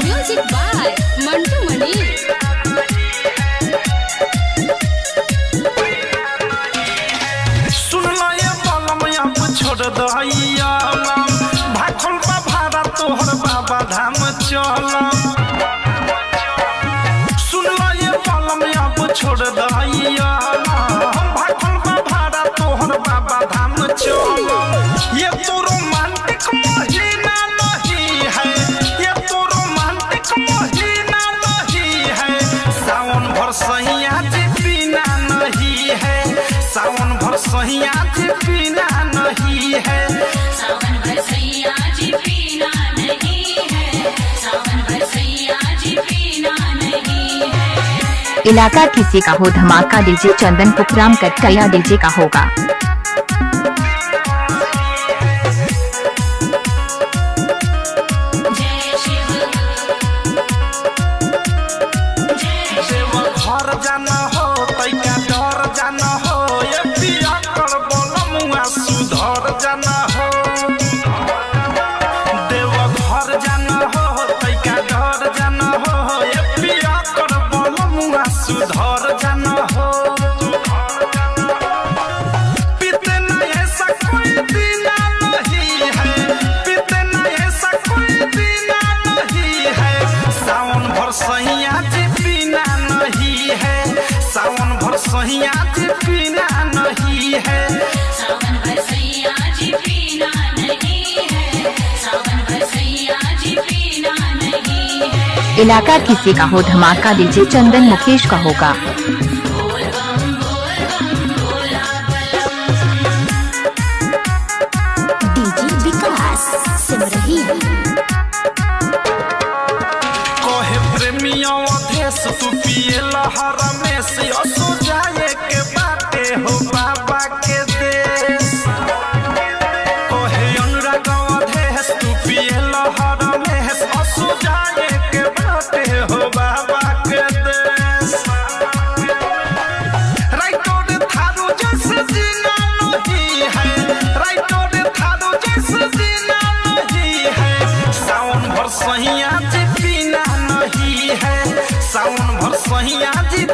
Music by Mantu Mani. सुन लो ये बलम अब छोड़ दहिया भाखल बा भाड़ा तोहर बाबा धाम चल। सुन लो ये बलम अब छोड़ दहिया भाखल बा भाड़ा तोहर बाबा धाम चल। ये तो रोमांटिक महीना नहीं है, ये तो रोमांटिक महीना नहीं है। सावन भर सैया जी बिना नहीं है, सावन भर सैया जी बिना नहीं है। सावन भर सैया जी पीना नहीं है, सावन भर सैया जी पीना नहीं है। इलाका किसी का हो धमाका डीजे चंदन कुकराम कटकया डीजे का होगा। घर जाना हो तैका डर जाना हो, ये पिया कर बोलमुआ सुधर जाना हो। देव घर जाना हो तैका डर जाना हो, ये पिया कर बोलमुआ सुधर जाना हो। पीते ना ऐसा कोई दीना नहीं है, पीते ना ऐसा कोई दीना नहीं है। सावन भर सैया जी बिना नहीं है, सावन भर सैया जी बिना नहीं है। सावन भर सैया जी पीना नहीं है, सावन भर सैया जी पीना नहीं है। इलाका किसी का हो धमाका डीजे चंदन मुकेश का होगा। बोल बम भोला बलम। डीजे विकास सिमरही। कहे प्रेमियों देश तू पिए लहर में से असो जाए के बाटे हो बाबा के देश। कहे अनुराग देश तू पिए लहर में से असो जाए के बाटे हो बाबा के देश। राइटोड थारू जैसे जीना नहीं है, राइटोड थारू जैसे जीना नहीं है। सावन भर सैया जी बिना नहीं है, सावन भर सैया जी